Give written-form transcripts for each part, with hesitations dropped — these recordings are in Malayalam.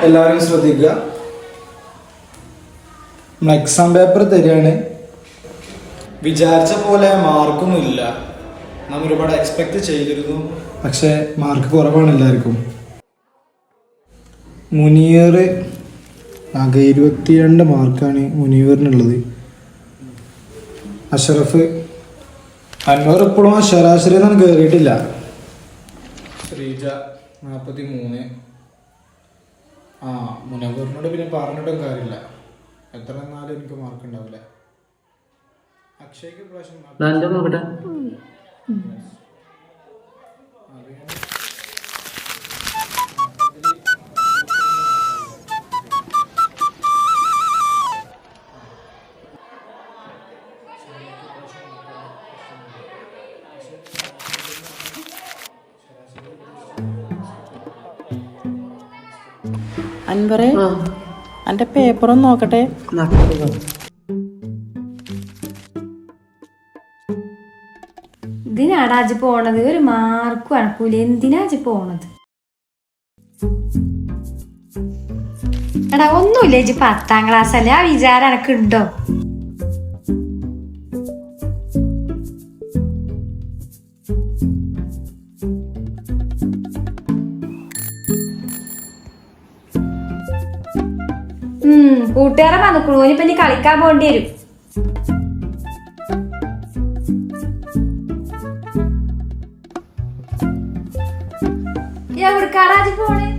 എല്ലാവരും ശ്രദ്ധിക്കുക. നമ്മൾ എക്സാം പേപ്പർ തരികയാണ്. വിചാരിച്ച പോലെ മാർക്കൊന്നുമില്ല. നാം ഒരുപാട് എക്സ്പെക്ട് ചെയ്തിരുന്നു, പക്ഷേ മാർക്ക് കുറവാണ് എല്ലാവർക്കും. മുനീർ ആകെ 22 മാർക്കാണ് മുനീറിനുള്ളത്. അഷറഫ്, അൻവർ ഇപ്പോഴും ആ ശരാശരി ഒന്നും കയറിയിട്ടില്ല. ശ്രീജ 43. മുനീറിനോട് പിന്നെ പറഞ്ഞിട്ടും കാര്യമില്ല, എത്ര എന്നാലും എനിക്ക് മാർക്ക് ഉണ്ടാവില്ല. അക്ഷയ്ക്ക് പ്രാവശ്യം അൻവറേ, അന്റെ പേപ്പറൊന്ന് നോക്കട്ടെ. ഇതിനാടാ അജ് പോണത്? ഒരു മാർക്ക് കണക്കൂല. എന്തിനാ അജ് പോണത്? എടാ ഒന്നുമില്ല, ഇജ് 10ാം ക്ലാസ് അല്ലേ, ആ വിചാരം എനക്ക് ഉണ്ടോ? കൂട്ടുകാരെ വന്നിക്കണു, ഇനിയിപ്പൊ ഇനി കളിക്കാൻ പോണ്ടി വരും. എവിടേക്കാടാ അജ് പോണേ?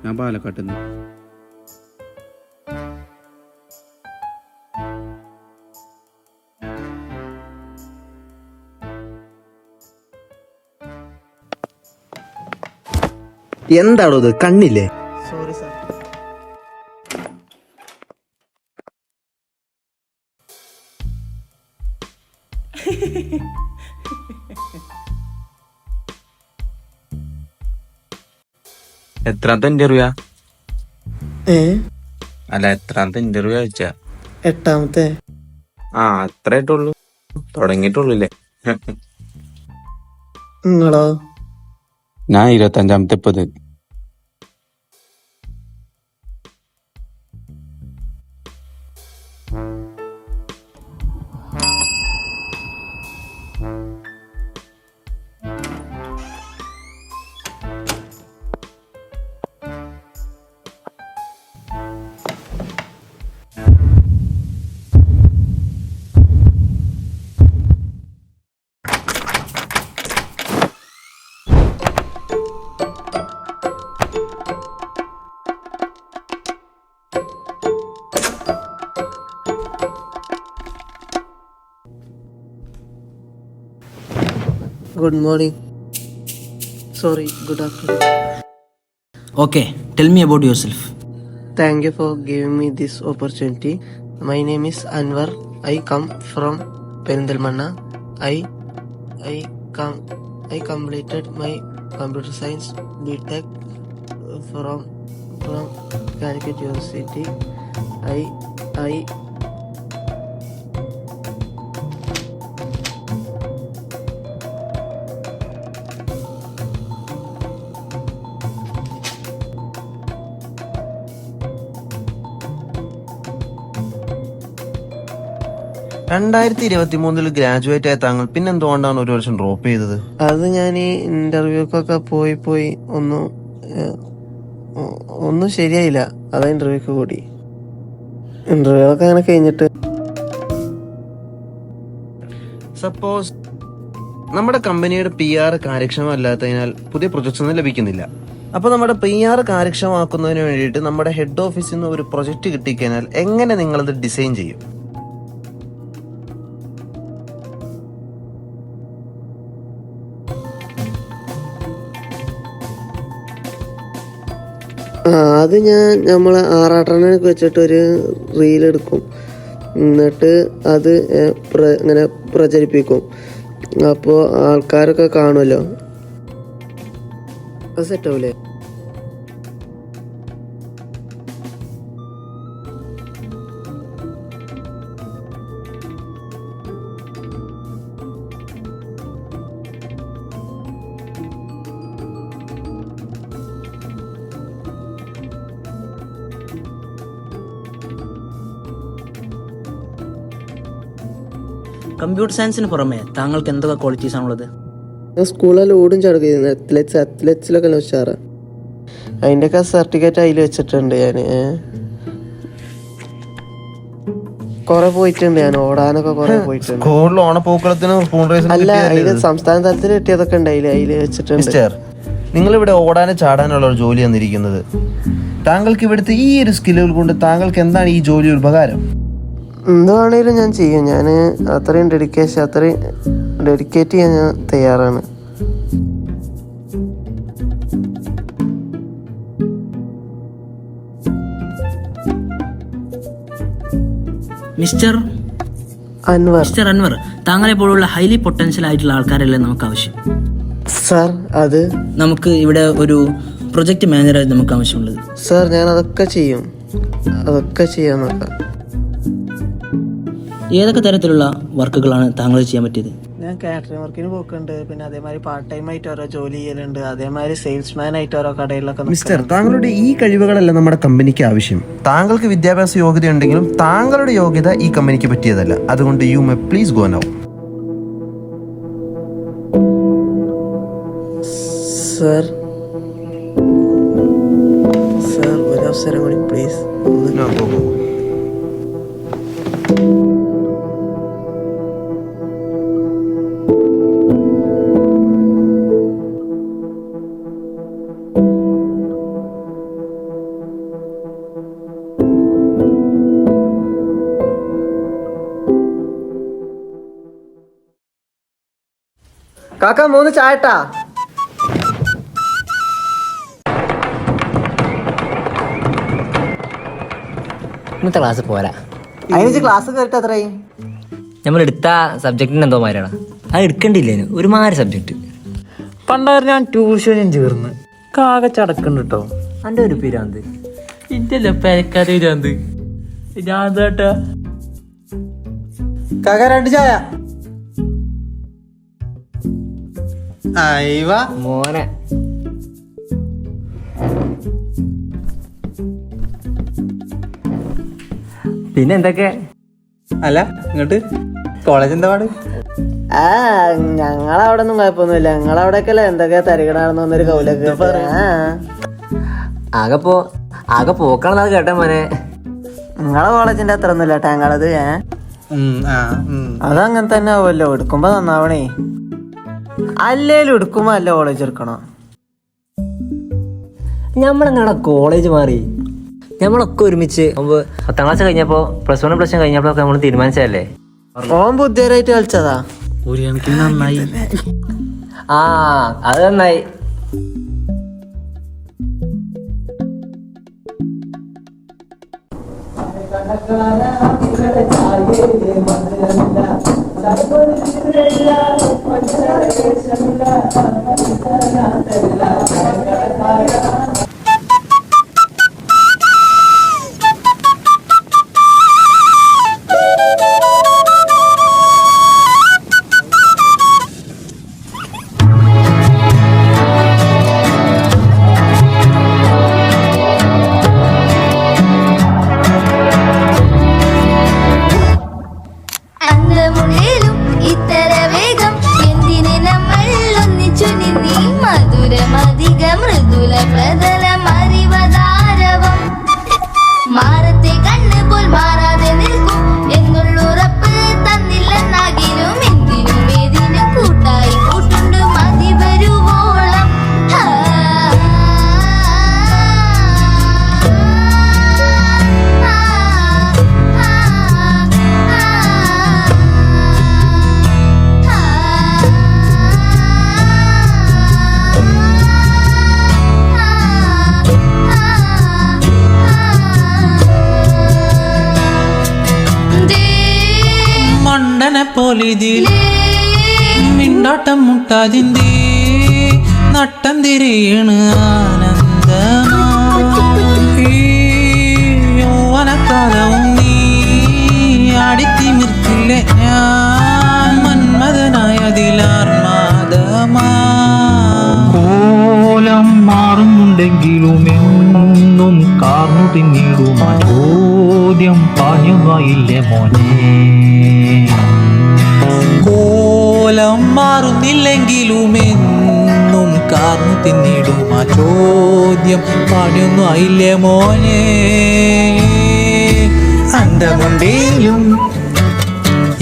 ഞാൻ പാലക്കാട്ടിൽ നിന്ന്. എന്താണോ ഇത്, കണ്ണില്ലേ? Sorry sir. എത്രാമത്തെ ഇന്റർവ്യൂയാ? അല്ല എത്രാമത്തെ ഇന്റർവ്യൂ അയച്ച? 8ാമത്തെ. ആ അത്ര ആയിട്ടുള്ളൂ, തുടങ്ങിയിട്ടുള്ളൂല്ലേ? നിങ്ങളോ? ഞാൻ 25ാമത്തെ ഇപ്പത്. Good morning. Sorry, good afternoon. Okay, tell me about yourself. Thank you for giving me this opportunity. My name is Anwar. I come from Perindalmanna. I completed my computer science BTech from Calicut University. I 2023 graduate ആയ താങ്കൾ പിന്നെന്തുകൊണ്ടാണ് ഒരു വർഷം ഡ്രോപ്പ് ചെയ്തത്? അത് ഞാൻ ഈ ഇന്റർവ്യൂക്കൊക്കെ പോയി ഒന്നും ശരിയായില്ല. അതാ ഇന്റർവ്യൂക്ക് കൂടി. ഇന്റർവ്യൂ ഒക്കെ അങ്ങനെ കഴിഞ്ഞിട്ട് സപ്പോസ് നമ്മുടെ കമ്പനിയുടെ PR കാര്യക്ഷമമല്ലാത്തതിനാൽ പുതിയ പ്രൊജക്ട്സ് ഒന്നും ലഭിക്കുന്നില്ല. അപ്പോൾ നമ്മുടെ PR കാര്യക്ഷമമാക്കുന്നതിന് വേണ്ടിയിട്ട് നമ്മുടെ ഹെഡ് ഓഫീസിൽ നിന്ന് ഒരു പ്രൊജക്റ്റ് കിട്ടിക്കഴിഞ്ഞാൽ എങ്ങനെ നിങ്ങളത് ഡിസൈൻ ചെയ്യും? അത് നമ്മളെ ആറാട്ടണ്ണനൊക്കെ വെച്ചിട്ടൊരു റീലെടുക്കും. എന്നിട്ട് അത് ഇങ്ങനെ പ്രചരിപ്പിക്കും. അപ്പോൾ ആൾക്കാരൊക്കെ കാണുമല്ലോ. അത് സെറ്റാവൂലേ? കമ്പ്യൂട്ടർ സയൻസിന് പുറമെ താങ്കൾക്ക് എന്തൊക്കെ ക്വാളിറ്റീസ് ആണുള്ളത്? ഞാൻ സ്കൂളിൽ ഓടും ചടക്കുന്നു. അത്ലറ്റ്സിലൊക്കെ ഉഷാറാ. അതിൻ്റെയൊക്കെ സർട്ടിഫിക്കറ്റ് അതിൽ വെച്ചിട്ടുണ്ട്. ഞാൻ കുറെ പോയിട്ടുണ്ട്. ഞാൻ ഓടാനൊക്കെ കുറെ പോയിട്ടുണ്ട്. സ്കൂളിൽ ഓണപ്പൂക്കളത്തിന് അല്ല, അതിൽ സംസ്ഥാന തലത്തിൽ കിട്ടിയതൊക്കെ ഉണ്ട്. അതിൽ വെച്ചിട്ടുണ്ട്. നിങ്ങളിവിടെ ഓടാനും ചാടാനുള്ള ഒരു ജോലി തന്നിരിക്കുന്നത്. താങ്കൾക്ക് ഇവിടുത്തെ ഈ ഒരു സ്കില്ലുകൾ കൊണ്ട് താങ്കൾക്ക് എന്താണ് ഈ ജോലി ഉപകാരം? എന്തുവാണേലും ഞാൻ ചെയ്യും. ഞാൻ അത്രയും ഡെഡിക്കേറ്റ് ചെയ്യാൻ ഞാൻ തയ്യാറാണ്. മിസ്റ്റർ അൻവർ, താങ്കളെ പോലുള്ള ഹൈലി പൊട്ടൻഷ്യൽ ആയിട്ടുള്ള ആൾക്കാരല്ലേ നമുക്ക് ആവശ്യം. സാർ, അത് നമുക്ക് ഇവിടെ ഒരു പ്രൊജക്ട് മാനേജറായിട്ട് നമുക്ക് ആവശ്യമുള്ളത്. സാർ, ഞാൻ അതൊക്കെ ചെയ്യാൻ നോക്കാം. ഏതൊക്കെ തരത്തിലുള്ള വർക്കുകളാണ് താങ്കൾ ചെയ്യാൻ പറ്റിയത്? ഞാൻ കാറ്ററിംഗ് വർക്കിന് പോക്കുണ്ട്. പിന്നെ അതേമാതിരി പാർട്ട് ടൈം ആയിട്ട് ഓരോ ജോലി ചെയ്യലുണ്ട്. അതേമാതിരി സെയിൽസ്മാൻ ആയിട്ട് ഓരോ കടയിലൊക്കെ. മിസ്റ്റർ, താങ്കളുടെ ഈ കഴിവുകളല്ല നമ്മുടെ കമ്പനിക്ക് ആവശ്യം. താങ്കൾക്ക് വിദ്യാഭ്യാസ യോഗ്യത ഉണ്ടെങ്കിലും താങ്കളുടെ യോഗ്യത ഈ കമ്പനിക്ക് പറ്റിയതല്ല. അതുകൊണ്ട് you may please go now. Sir, ഒരു അവസരം കൂടി പ്ലീസ്. കാക്ക, 3 ചായട്ടാ. ഇന്നത്തെ ക്ലാസ് പോരാ. അതിന് ക്ലാസ് കയറിട്ട് എത്രയായി? നമ്മൾ എടുത്ത സബ്ജക്റ്റിന് എന്തോ മാരാണ്. അത് എടുക്കണ്ടില്ലേനു, ഒരുമാതിരി സബ്ജക്റ്റ്. പണ്ടായിരുന്നു ഞാൻ ട്യൂഷനും ചേർന്ന് കാക ചടക്കുന്നുണ്ട് കേട്ടോ. എൻ്റെ ഒരു പിരാന്ത് ഇതല്ലേ പെരക്കാതെ പിരാന്ത്. ഞാൻ കേട്ടാ കാക്ക 2 ചായ. അയവ മോനെ പിന്നെ എന്തൊക്കെ? അല്ല ഇങ്ങോട്ട് കോളേജ് എന്താ പാട്? ഞങ്ങളവിടെ ഒന്നും കുഴപ്പമൊന്നുമില്ല. ഞങ്ങളവിടെയൊക്കെ എന്തൊക്കെയാ തരികടാണെന്നൊരു കൗലൊക്കെ. ആകെ പോക്കണെന്നത് കേട്ട മോനെ. നിങ്ങളെ കോളേജിന്റെ അത്ര ഒന്നുമില്ല ഞങ്ങളത്. അതങ്ങനെ തന്നെ ആവുമല്ലോ. എടുക്കുമ്പോ നന്നാവണേ. അല്ലേലും എടുക്കുമ്പോ അല്ല കോളേജ് എടുക്കണം. നമ്മളെന്നാണ് കോളേജ് മാറി. നമ്മളൊക്കെ ഒരുമിച്ച് 10ാം ക്ലാസ് കഴിഞ്ഞപ്പോ +1 +2 കഴിഞ്ഞപ്പോഴൊക്കെ നമ്മൾ തീരുമാനിച്ചതല്ലേ. ഓൻ ബുദ്ധിപരമായിട്ട് കളിച്ചതാ. ഒരു കണക്കിന് നന്നായി. അത് നന്നായി. അന്തമുള്ളിലും ഇത്തര വേഗം എന്തിനെ നമ്മൾ ഒന്നിച്ചു നിന്നീ മധുരമധിക മൃദുല പ്രതലം അറിവതാരവം മാറത്തെ കണ്ണ് പോൽ മാറാതെ നിൽക്കും എന്നുള്ളുറപ്പ് തന്നില്ലെന്നാകിലും എന്തിനും ഏതിനും കൂട്ടായി കൂട്ടുണ്ട് മതി വരുവോളം. മണ്ടനെ പോലിതിൽ മിണ്ടാട്ടം മുട്ടാതിന്തി നട്ടം തിരിയണ് ആനന്ദമാ യൗവനക്കാലവും നീ ആടിത്തിമിർക്കില്ലേ ഞാൻ മന്മഥനായതിലാർമാദമാ. കോലം മാറുന്നുണ്ടെങ്കിലും എന്നും കാർന്നു പിന്നീടുമാ ചോദ്യം പാഞ്ഞുമായില്ലേ മോനെ. കോലം മാറുന്നില്ലെങ്കിലും എന്നും കാർന്നു തിന്നിടുമാ ചോദ്യം പാടുന്നു ആയില്ലേ മോനെ. അന്തമുണ്ടേലും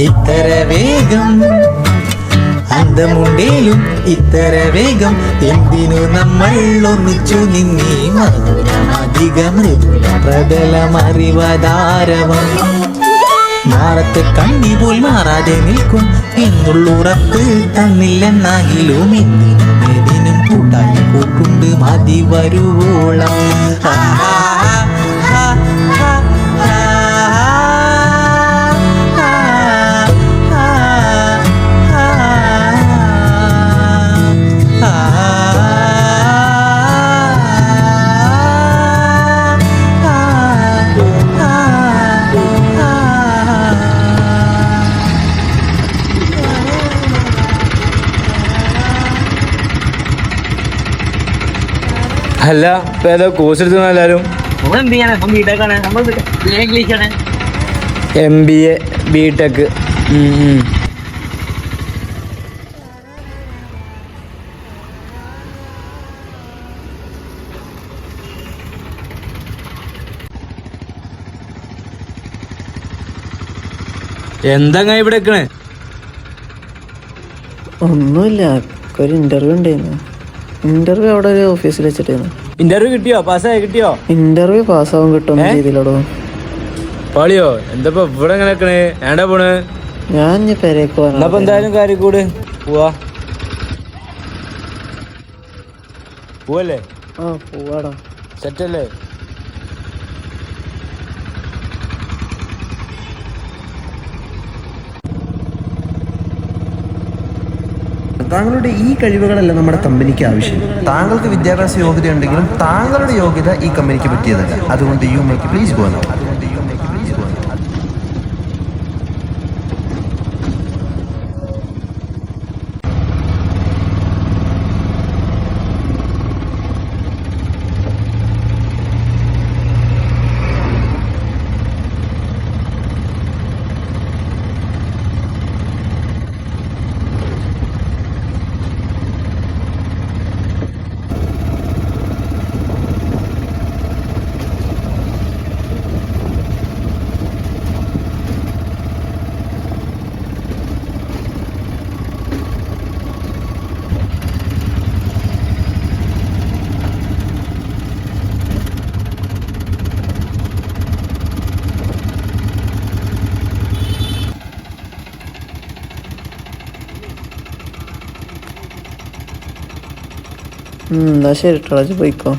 ഇത്തര വേഗം അന്തമുണ്ടേലും ഇത്തര വേഗം എന്തിനു നമ്മൾ ഒന്നിച്ചു നിന്നീ മധുരമധിക മൃദുല പ്രതലമറിവതാരവം മാറത്തെ കണ്ണി പോൽ മാറാതെ നിൽക്കും എന്നുള്ളുറപ്പ് തന്നില്ലെന്നാകിലും എന്തിനും ഏതിനും കൂട്ടായി കൂട്ടുണ്ട് മതി വരുവോളം. അല്ല ഇപ്പൊ ഏതോ കോഴ്സ് എടുത്തു എല്ലാരും. MBA BTech. എന്താ ഇവിടെ നിക്കണേ? ഒന്നുമില്ല, ഒരു ഇന്റർവ്യൂ ഉണ്ടായിരുന്നു. ഇന്റർവ്യൂ അവിടെ ഒരു ഓഫീസിൽ വെച്ചിട്ടായിരുന്നു. ഇന്റർവ്യൂ കിട്ടിയോ? പാസ്സായി കിട്ടിയോ? ഇന്റർവ്യൂ പാസ്സാവാൻ കിട്ടുന്ന രീതിയിലോടോ. പാളിയോ? എന്താ ഇവിടെ എങ്ങനെ നിക്കണേ? ഏണ്ടാ പോണ്? ഞാൻ ഇനി പെരേക്ക് പോകാൻ. എന്തായാലും കാര്യം കൂട് പോവല്ലേ? പോവാടാ. സെറ്റല്ലേ? താങ്കളുടെ ഈ കഴിവുകളല്ല നമ്മുടെ കമ്പനിക്ക് ആവശ്യം. താങ്കൾക്ക് വിദ്യാഭ്യാസ യോഗ്യത ഉണ്ടെങ്കിലും താങ്കളുടെ യോഗ്യത ഈ കമ്പനിക്ക് പറ്റിയതല്ല. അതുകൊണ്ട് you make please go now. എന്നാ ശരി കേട്ടോ, പോയിക്കോ.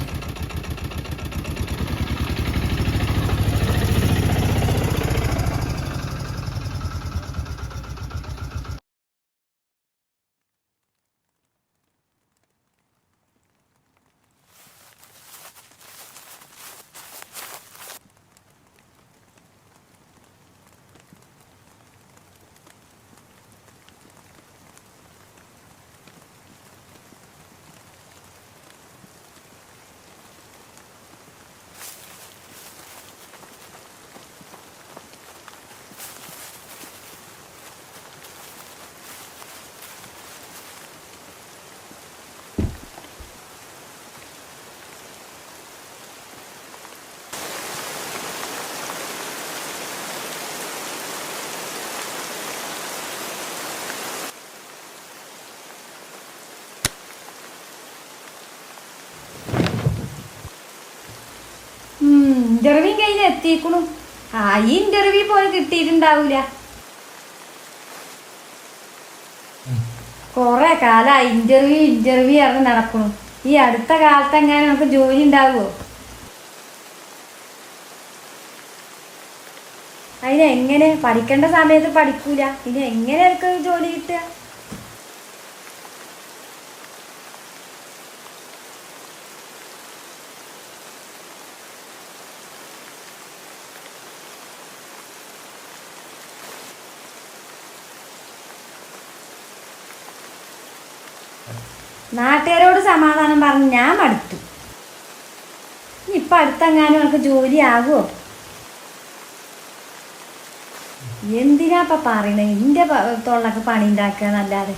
ഇന്റർവ്യൂ കഴിഞ്ഞ് എത്തിക്കണു. ഈ ഇന്റർവ്യൂ പോയി കിട്ടിയിട്ടുണ്ടാവൂല. കൊറേ കാലായി ഇന്റർവ്യൂ അറിഞ്ഞ് നടക്കണു. ഈ അടുത്ത കാലത്ത് എങ്ങനെ നമുക്ക് ജോലി ഉണ്ടാവുമോ? അതിനെങ്ങനെ പഠിക്കേണ്ട സമയത്ത് പഠിക്കൂല, ഇനി എങ്ങനെ എനിക്ക് ജോലി കിട്ടുക? നാട്ടുകാരോട് സമാധാനം പറഞ്ഞ് ഞാൻ മടുത്തു. ഇപ്പം അടുത്തെങ്ങാനും നമുക്ക് ജോലി ആകുമോ? എന്തിനാപ്പ പറയണേ? എൻ്റെ തൊള്ളക്ക് പണി ഉണ്ടാക്കുക എന്നല്ലാതെ.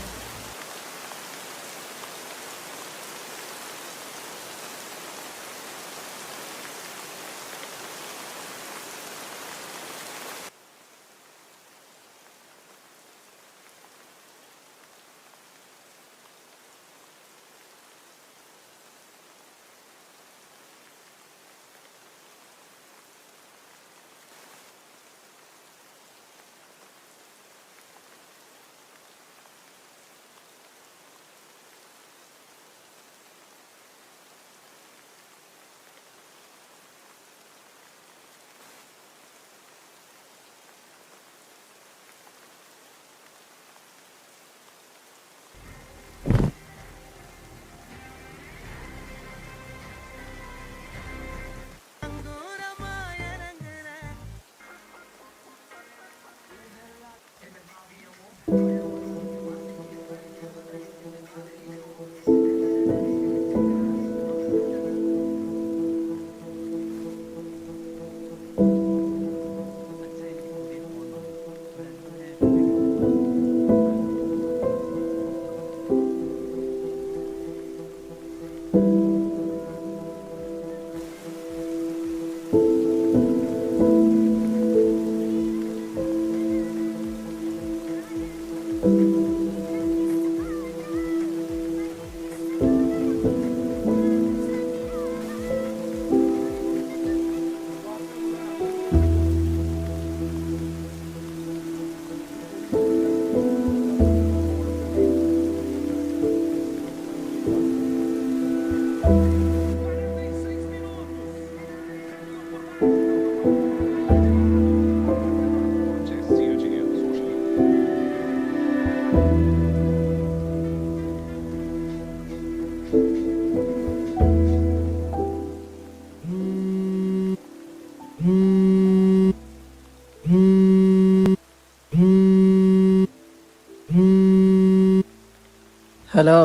ഹലോ,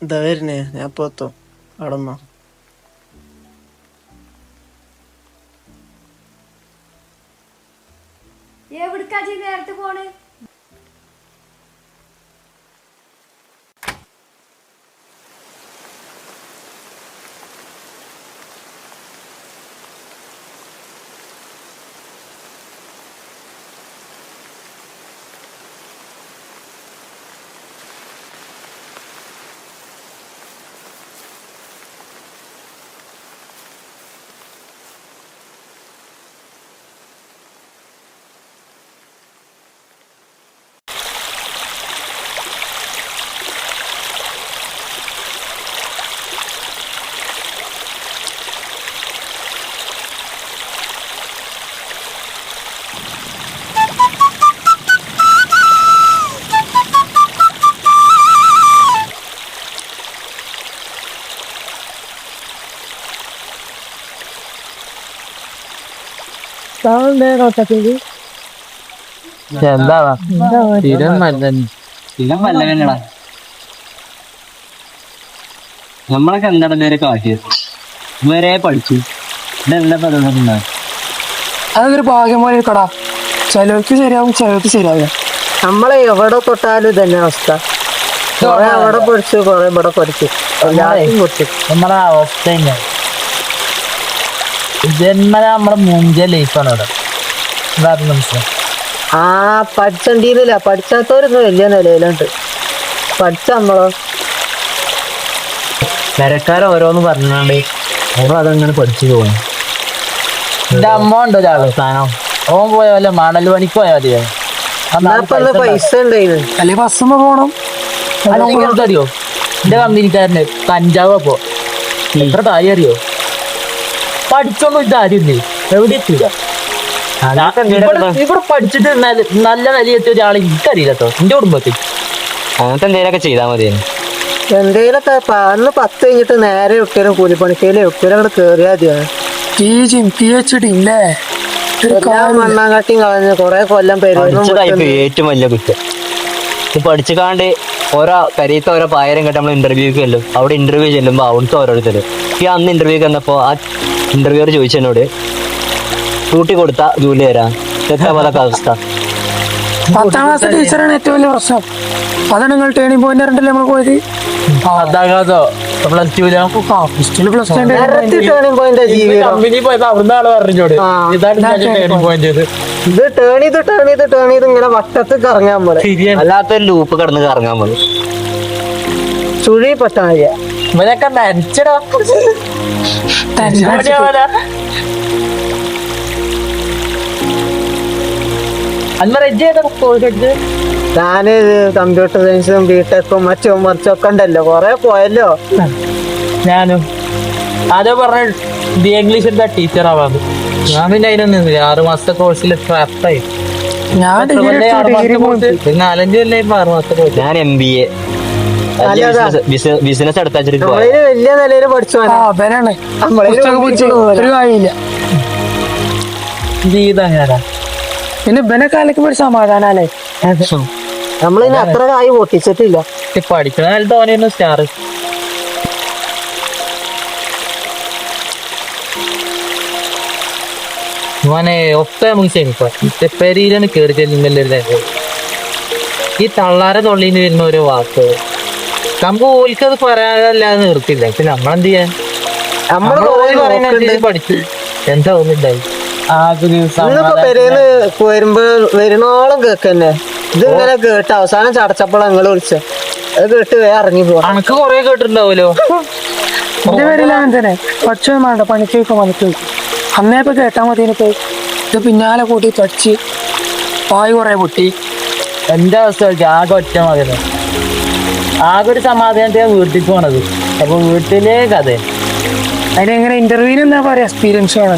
എന്താ വരുന്നേ? ഞാൻ ഇപ്പൊ എത്തും. അവിടെ നിന്നോ. എവിടക്കാ നേരത്തെ പോണ്? എന്താ സ്ഥിരം മല്ലനടാ. നമ്മളൊക്കെ എന്താണ് നേരെ കാട്ടിയത് ഇവരെ പഠിച്ചു ഇതെന്താ പറഞ്ഞിട്ടുണ്ടാ. അതൊരു ഭാഗ്യം പോലെ കടാ, ചിലർക്ക് ശരിയാവും ചിലർക്ക് ശരിയാവില്ല. നമ്മളെ എവിടെ തൊട്ടാലും ഇതന്നെ അവസ്ഥ. കൊറേ അവിടെ പഠിച്ചു, കൊറേ ഇവിടെ പഠിച്ചു, എല്ലാവരും പൊട്ടി. നമ്മളെ അവസ്ഥ ജന്മന നമ്മുടെ മുഞ്ച ലൈഫാണ് അവിടെ. എന്താ മനസ്സിലായി? ആ പഠിച്ചണ്ടിയില്ല, പഠിച്ചാത്തവരൊന്നും വലിയ നിലയിലുണ്ട്. പഠിച്ച നമ്മളോ പെരക്കാർ ഓരോന്ന് പറഞ്ഞാണ്ട് നമ്മൾ അതങ്ങനെ പഠിച്ചു പോകുന്നു. എന്റെ അമ്മ ഉണ്ടോ ഒരാള് സ്ഥാനം, ഓൻ പോയ വല്ല മണൽ പണിക്ക് പോയാൽ മതിയോ? പൈസ ഉണ്ടായിരുന്നു അല്ലെ ബസ്സുമ്പോ പോണം. അറിയോ എന്റെ കമ്പനിക്കാരന് കഞ്ചാവ് അപ്പോ എത്ര കാര്യം അറിയോ? പഠിച്ചൊന്നും ഇതാരില്ലേ, എവിടെ എത്തില്ല. ഇവിടെ പഠിച്ചിട്ട് നല്ല നിലയെത്തിയ ഒരാൾ എനിക്കറിയില്ല കേട്ടോ, എന്റെ കുടുംബത്തിൽ. അങ്ങനത്തെ എന്തെങ്കിലുമൊക്കെ ചെയ്താൽ മതി. എന്തേലൊക്കെ അന്ന് 10 കഴിഞ്ഞിട്ട് നേരെ ഒക്കലും കൂലിപ്പണിക്കയിലെ ഒക്കലും അങ്ങോട്ട് കേറിയാ മതിയാണ്. മണ്ണാങ്കാട്ടിയും കളഞ്ഞ് കൊറേ കൊല്ലം ഏറ്റവും വലിയ കുറ്റം പഠിച്ചുകാണ്ട് ഓരോ കരീത്ത ഓരോ പായരം കേട്ട് നമ്മൾ ഇന്റർവ്യൂക്ക് ചെല്ലും. അവിടെ ഇന്റർവ്യൂ ചെല്ലുമ്പോൾ അവിടുത്തെ ഓരോരുത്തർ ഈ അന്ന് ഇന്റർവ്യൂക്ക് വന്നപ്പോ ആ ഇന്റർവ്യൂർ ചോദിച്ചെന്നോട് കൂട്ടി കൊടുത്ത ജോലി തരാം. എത്ര പോലൊക്കെ അവസ്ഥ. 10ാം ക്ലാസ് ടീച്ചറാണ് ഏറ്റവും വലിയ പ്രശ്നം. അതാണ് നിങ്ങൾ ടേണിംഗ് പോയിന്റ് അറിഞ്ഞിട്ടല്ലേ നമ്മൾ പോയത്. കമ്പനി പോയപ്പോ അവിടുന്ന് ആള് പറഞ്ഞോട് ഇതാണ് ഇത് ടേൺ ചെയ്ത് ഇങ്ങനെ വട്ടത്ത് കറങ്ങാൻ പോലെ, അല്ലാത്തൊരു ലൂപ്പ് കടന്ന് കറങ്ങാൻ പോലെ ചുഴി പറ്റാൻ. ഇവനൊക്കെ നനച്ചടാ. ഞാന് കമ്പ്യൂട്ടർ സയൻസും ബിടെക്കും മറ്റും മറിച്ചൊക്കെ ഉണ്ടല്ലോ, കൊറേ പോയല്ലോ. ഞാനും അതേ പറഞ്ഞ ഇംഗ്ലീഷ് എടുത്ത ടീച്ചർ ആവാന്ന്. ഞാൻ പിന്നെ അതിനൊന്നും 6 മാസത്തെ കോഴ്സിൽ ട്രാപ്പായി. ഞാൻ 4-5 കൊല്ലായി 6 മാസത്തെ കോഴ്സ്. ഞാൻ MBA ബിസിനസ് എടുത്താ വലിയ നിലയിൽ പഠിച്ചു ഒരു കാര്യമില്ല. ജീവിതം പിന്നെ ഇവനെ കാലൊക്കെ ഒരു സമാധാനല്ലേ. നമ്മളിനി അത്ര കായ് പൊട്ടിച്ചിട്ടില്ല. പഠിക്കണ കാലത്ത് ഓനായിരുന്നു സ്റ്റാർ. മോനെ ഒക്കെ നമുക്ക് ക്ഷമിക്കാം. പെരീരാണ് കയറി ചെല്ലുന്നല്ലേ ഈ തള്ളാരെ തൊള്ളിന്ന് വരുന്ന ഒരു വാക്ക് നമുക്ക് ഓൽക്കത് പറയാനല്ലാതെ നിർത്തില്ല. പിന്നെ നമ്മളെന്ത് ചെയ്യാൻ? പഠിച്ചു എന്താ ഒന്നുണ്ടായി. വരുമ്പോ വരുന്നോളം കേക്കന്നെ ഇതിങ്ങനെ കേട്ട് അവസാനം ചടച്ചപ്പോൾ ഞങ്ങൾ വിളിച്ച അത് കേട്ട് ഇറങ്ങി പോവാ. അനക്ക് കൊറേ കേട്ടിട്ടുണ്ടാവൂലോ. എന്റെ പേരിൽ അങ്ങനെ തന്നെ പഠിച്ചൊന്നും വേണ്ട, പണിക്ക് പണിക്ക് അന്നേപ്പോ കേട്ടാ മതി. ഇത് പിന്നാലെ കൂട്ടി പഠിച്ച് പായ് കൊറേ പൊട്ടി. എന്റെ അവസ്ഥ ആകെ ഒറ്റ മകന്, ആകെ ഒരു സമാധാനത്തെ വീട്ടിൽ പോണത്. അപ്പൊ വീട്ടിലെ കഥ അതിനെങ്ങനെ ഇന്റർവ്യൂവിന് എന്താ പറയാ എക്സ്പീരിയൻസ് ആണ്.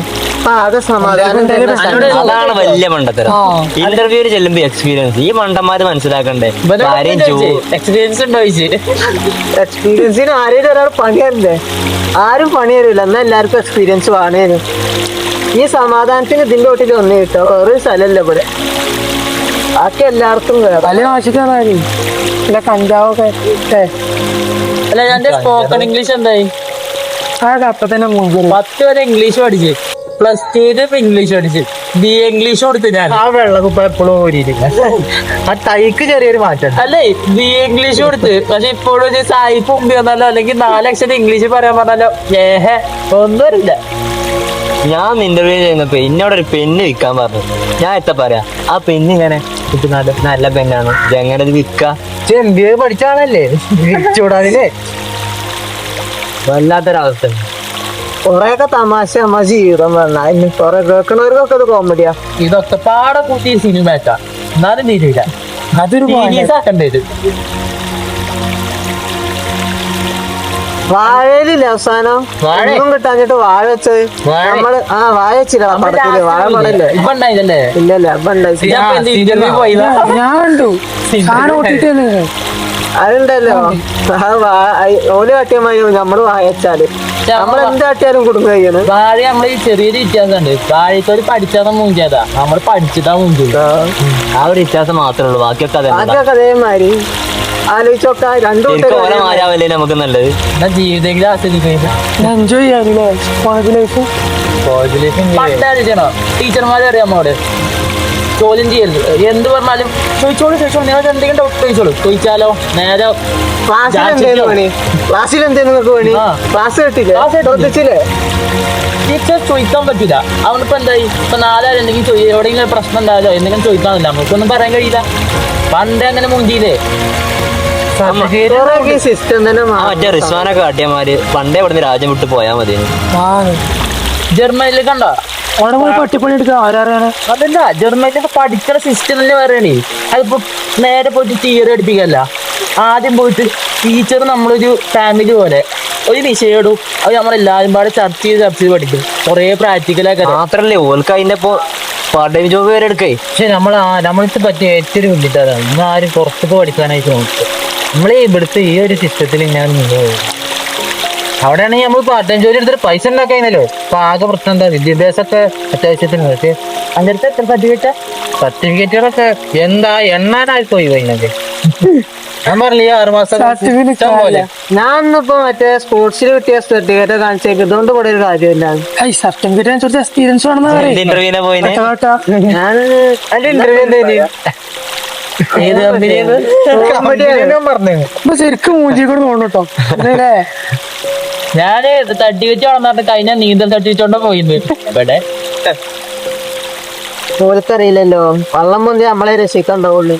അതാണ് വലിയ മണ്ടത്തരം. ഇന്റർവ്യൂവിന് ചെല്ലുമ്പോ എക്സ്പീരിയൻസ് ഈ മണ്ടന്മാര് മനസ്സിലാക്കണ്ടേ. എക്സ്പീരിയൻസ് ഉണ്ടോ? എക്സ്പീരിയൻസിന് ആരെയും ഒരാൾ പണിയല്ലേ, ആരും പണി തരില്ല. എന്നാ എല്ലാവർക്കും എക്സ്പീരിയൻസ് വേണേനു. ഈ സമാധാനത്തിന് ഇതിന്റെ ഒട്ടിൽ ഒന്നേ കിട്ടോ, വേറൊരു സ്ഥലമല്ല ഇവിടെ. ബാക്കി എല്ലായിടത്തും പല ആവശ്യക്കാരാ കഞ്ചാവൊക്കെ. അല്ല ഞാൻ സ്പോക്കൺ ഇംഗ്ലീഷ് എന്തായി? അപ്പൊ തന്നെ 10 വരെ ഇംഗ്ലീഷ് പഠിച്ച്, +2 ഇംഗ്ലീഷ് പഠിച്ച്, BA ഇംഗ്ലീഷ് കൊടുത്ത് ഞാൻ. ആ വെള്ളക്കുപ്പ എപ്പോഴും ഓരിയില്ല, ആ ടൈക്ക് ചെറിയൊരു മാറ്റം. അല്ലേ BA ഇംഗ്ലീഷ് കൊടുത്ത്, പക്ഷെ ഇപ്പോഴും സായിപ്പ് മുമ്പ് വന്നാലോ അല്ലെങ്കിൽ 4 അക്ഷരം ഇംഗ്ലീഷ് പറയാൻ പറഞ്ഞാലോ ഒന്നും വരില്ല. ഞാൻ ഇന്റർവ്യൂ ചെയ്യുന്നപ്പോ എന്നോടൊരു പെണ്ണ് വിൽക്കാൻ പറഞ്ഞു. ഞാൻ എത്ര പറയാ ആ പെണ്ണ് ഇങ്ങനെ നല്ല പെണ്ണാണ്, എങ്ങനെ ഇത് വിൽക്കാം? MBA പഠിച്ചാണല്ലേ വിളിച്ചൂടാതില്ലേ. വല്ലാത്തൊരവസ്ഥ. കൊറേയൊക്കെ തമാശ നമ്മ ജീവിതം പറഞ്ഞ കൊറേ കേൾക്കണവർക്കൊക്കെ അത് കോമഡിയാ. ഇതൊക്കെ പാടെ കൂട്ടി സിനിമ എന്നാലും തീരില്ല. അതൊരു ആക്കണ്ടേത്. വാഴയിലില്ല അവസാനം ഒന്നും കിട്ടാഞ്ഞിട്ട് വാഴ വെച്ചത് നമ്മള്. വാഴ വെച്ചില്ല പടത്തില്, വാഴ പടല്ലേ ഇല്ലല്ല. ഇന്റർവ്യൂ പോയി ഞാൻ കണ്ടു. അതുണ്ടല്ലോ ഓല് കാട്ടിയമായി നമ്മള് വായച്ചാല് നമ്മളെന്ത് കാട്ടിയാലും കുടുംബം കഴിയണം. വാഴ നമ്മള് ഈ ചെറിയൊരു വ്യത്യാസമുണ്ട്. വാഴക്കൊരു പഠിച്ചാതെ മൂഞ്ചാതാ, നമ്മള് പഠിച്ചിട്ടാ മൂഞ്ചു. ആ ഒരു വ്യത്യാസം മാത്രമേ ഉള്ളൂ, ബാക്കിയൊക്കെ അതെ. ബാക്കിയൊക്കെ അതേമാതിരി ആലോചിച്ചൊക്കെ രണ്ടു ഓരോ മാരാവല്ലേ നമുക്ക് നല്ലത്. എന്നാ ജീവിതത്തിൽ ആസ്വദിക്കുന്നത് എൻജോയ് ചെയ്യാനില്ലേ കോളേജ് ലൈഫ്. പണ്ടായിരിക്കണോ ടീച്ചർമാരെ അറിയാം നമ്മോട് ചോദ്യം ചെയ്യരുത്, എന്ത് പറഞ്ഞാലും ചോദിച്ചോളൂ നിങ്ങൾക്ക് എന്തെങ്കിലും ഡൗട്ട് ചോദിച്ചോളൂ. ചോദിച്ചാലോ നേരെ ക്ലാസ്സിൽ എന്തേലും പണി, ക്ലാസ്സിൽ എന്തേലും നിങ്ങൾക്ക് പണി, ക്ലാസ് കേട്ടില്ലേ ടീച്ചർ ചോദിക്കാൻ പറ്റില്ല. അവനിപ്പോ എന്തായി ഇപ്പൊ നാലാൾ എന്തെങ്കിലും എവിടെയെങ്കിലും പ്രശ്നം ഉണ്ടായാലോ എന്തെങ്കിലും ചോദിക്കാന്നില്ല, നമുക്കൊന്നും പറയാൻ കഴിയില്ല. പണ്ട് അങ്ങനെ മുഞ്ചിയില്ലേ സിസ്റ്റം തന്നെ മറ്റേ റിസ്വാനൊക്കെ കാട്ടിയമാര് പണ്ടേ ഇവിടുന്ന് രാജ്യം വിട്ട് പോയാൽ മതി. ജർമ്മനിയിൽ കണ്ടോ അവിടെ പോയി പട്ടിപ്പണി എടുക്കുക ആരാണ്. അതല്ല ജർമ്മനിലൊക്കെ പഠിക്കുന്ന സിസ്റ്റം തന്നെ പറയണേ. അതിപ്പോ നേരെ പോയിട്ട് തിയറി പഠിപ്പിക്കല്ല, ആദ്യം പോയിട്ട് ടീച്ചർ നമ്മളൊരു ഫാമിലി പോലെ ഒരു വിഷയം ഇടും, അത് നമ്മളെല്ലാവരും പാടെ ചർച്ച ചെയ്ത് പഠിക്കും. കുറേ പ്രാക്ടിക്കലൊക്കെ മാത്രല്ലേ ഓൾക്ക് അതിന്റെ ഇപ്പൊ പാർട്ട് ടൈം ജോബ് വരെ എടുക്കേ. പക്ഷെ നമ്മൾക്ക് പറ്റിയ ഏറ്റവും വലിയതാണ് ഇന്ന് ആരും പുറത്തൊക്കെ പഠിക്കാനായിട്ട് നോക്കുക. നമ്മളെ ഇവിടുത്തെ ഈ ഒരു സിസ്റ്റത്തിൽ ഞാൻ മുന്നോട്ട് അവിടെയാണെങ്കിൽ നമ്മൾ പാർട്ട് ടൈം ജോലി എടുത്തിട്ട് പൈസ ഉണ്ടാക്കാനല്ലോ. അപ്പൊ ആകെ പ്രശ്നം എന്താ, വിദ്യാഭ്യാസമൊക്കെ അത്യാവശ്യത്തിന്. പക്ഷേ അങ്ങനത്തെ സർട്ടിഫിക്കറ്റുകളൊക്കെ എന്താ എണ്ണാനായി പോയി കഴിഞ്ഞത്. ഞാൻ പറഞ്ഞില്ല ഈ 6 മാസം പോലെ ഞാനിപ്പോ മറ്റേ സ്പോർട്സിൽ കിട്ടിയ സർട്ടിഫിക്കറ്റ് കാണിച്ചേക്ക് ഇതുകൊണ്ട് കൂടെ ഒരു കാര്യമില്ല. സർട്ടിഫിക്കറ്റ് എക്സ്പീരിയൻസ് ഇന്റർവ്യൂവിനെ പോയി ഞാൻ അതിന്റെ ഇന്റർവ്യൂ ശരിക്കും മൂഞ്ചി കൂടെ തോന്നുട്ടോ. ഞാന് തട്ടി വെച്ച് വളർന്നിട്ട് കഴിഞ്ഞ നീന്തൽ തട്ടി വെച്ചോണ്ട പോയിന്ന്. ഇവിടെ ഓർക്കറിയില്ലല്ലോ, വള്ളം പൊന്തി നമ്മളെ രക്ഷിക്കണ്ടാവുള്ളൂ.